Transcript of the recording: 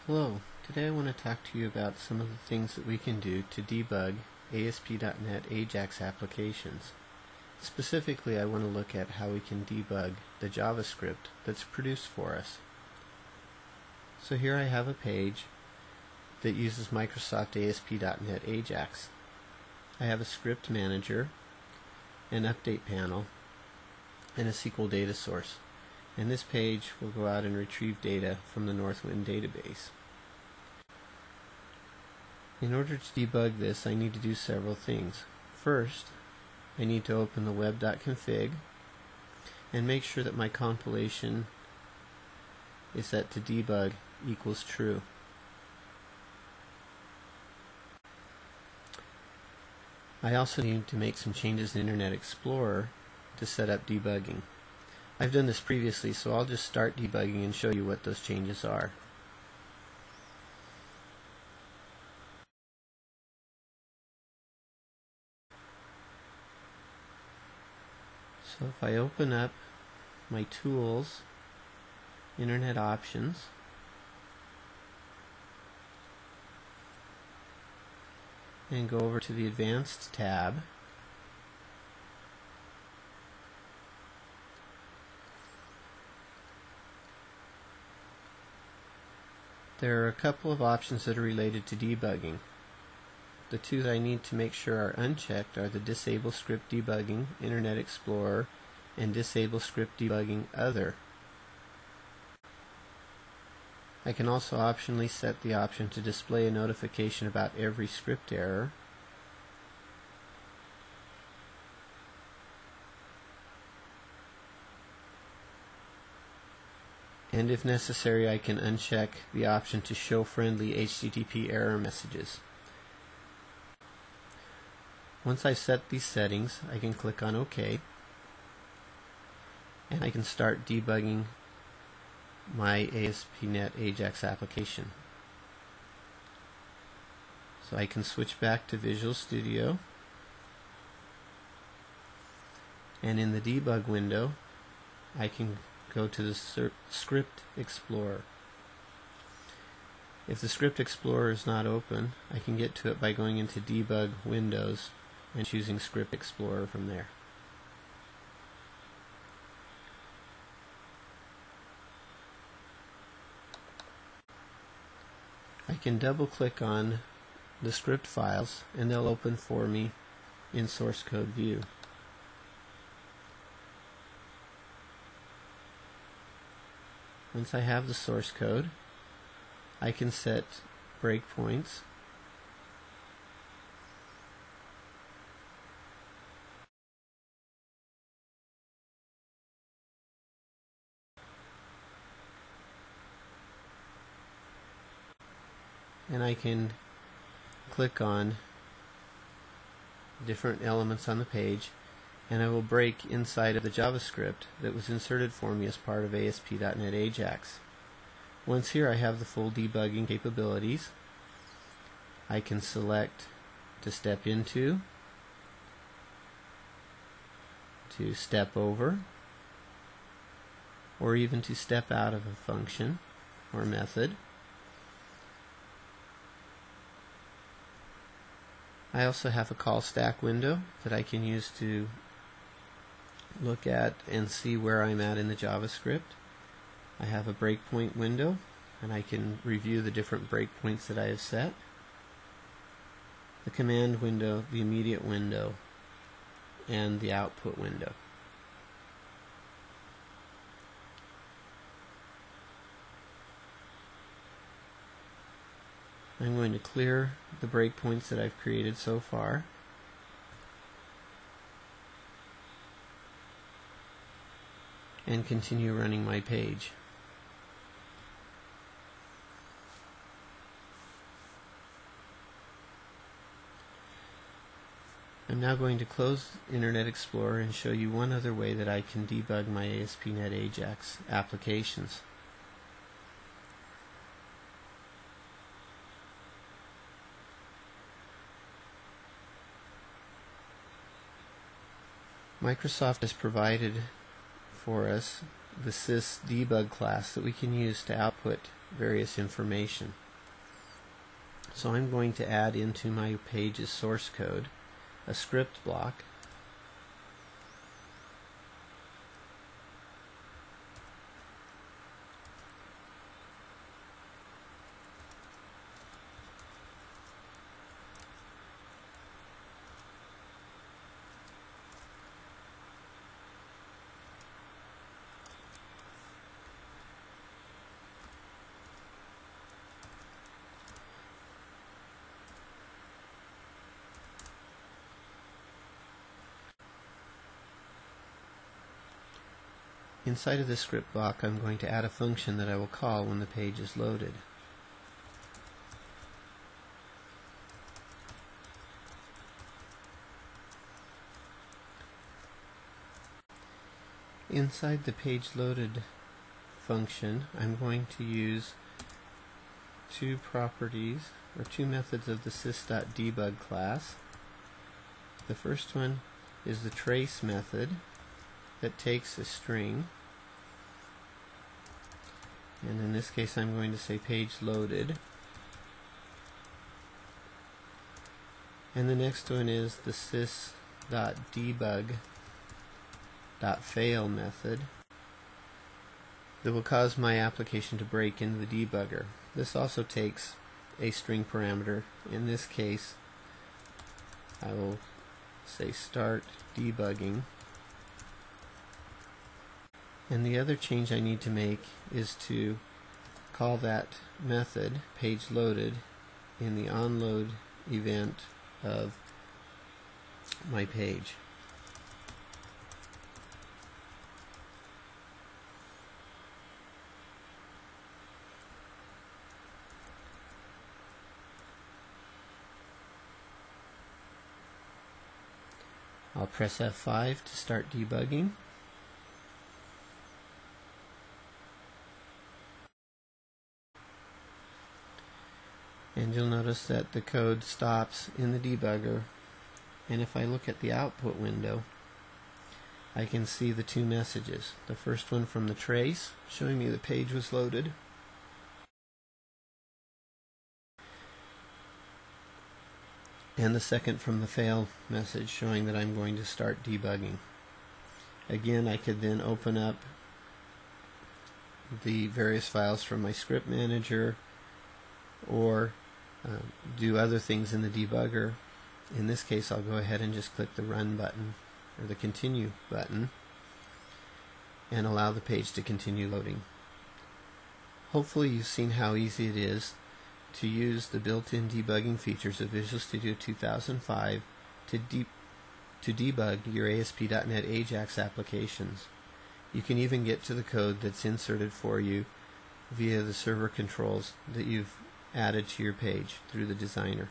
Hello, today I want to talk to you about some of the things that we can do to debug ASP.NET AJAX applications. Specifically, I want to look at how we can debug the JavaScript that's produced for us. So here I have a page that uses Microsoft ASP.NET AJAX. I have a script manager, an update panel, and a SQL data source. And this page will go out and retrieve data from the Northwind database. In order to debug this, I need to do several things. First, I need to open the web.config and make sure that my compilation is set to debug equals true. I also need to make some changes in Internet Explorer to set up debugging. I've done this previously, so I'll just start debugging and show you what those changes are. So if I open up my Tools, Internet Options, and go over to the Advanced tab, there are a couple of options that are related to debugging. The two that I need to make sure are unchecked are the Disable Script Debugging, Internet Explorer, and Disable Script Debugging, Other. I can also optionally set the option to display a notification about every script error. And if necessary, I can uncheck the option to show friendly HTTP error messages. Once I've set these settings, I can click on OK, and I can start debugging my ASP.NET AJAX application. So I can switch back to Visual Studio, and in the debug window, I can go to the Script Explorer. If the Script Explorer is not open, I can get to it by going into Debug Windows and choosing Script Explorer from there. I can double click on the script files and they'll open for me in source code view. Once I have the source code, I can set breakpoints . And I can click on different elements on the page, and I will break inside of the JavaScript that was inserted for me as part of ASP.NET AJAX. Once here I have the full debugging capabilities. I can select to step into, to step over, or even to step out of a function or method. I also have a call stack window that I can use to look at and see where I'm at in the JavaScript. I have a breakpoint window, and I can review the different breakpoints that I have set. The command window, the immediate window, and the output window. I'm going to clear the breakpoints that I've created so far. And continue running my page. I'm now going to close Internet Explorer and show you one other way that I can debug my ASP.NET AJAX applications. Microsoft has provided for us the sysdebug class that we can use to output various information. So I'm going to add into my page's source code a script block. Inside of the script block, I'm going to add a function that I will call when the page is loaded. Inside the page loaded function, I'm going to use two properties, or two methods of the sys.debug class. The first one is the trace method that takes a string, and in this case I'm going to say page loaded. And the next one is the sys.debug.fail method that will cause my application to break into the debugger. This also takes a string parameter. In this case, I will say start debugging. And the other change I need to make is to call that method, page loaded, in the onload event of my page. I'll press F5 to start debugging. And you'll notice that the code stops in the debugger, and if I look at the output window, I can see the two messages. The first one from the trace, showing me the page was loaded, and the second from the fail message, showing that I'm going to start debugging. Again, I could then open up the various files from my script manager, or do other things in the debugger. In this case, I'll go ahead and just click the Run button, or the Continue button, and allow the page to continue loading. Hopefully you've seen how easy it is to use the built-in debugging features of Visual Studio 2005 to debug your ASP.NET AJAX applications. You can even get to the code that's inserted for you via the server controls that you've added to your page through the designer.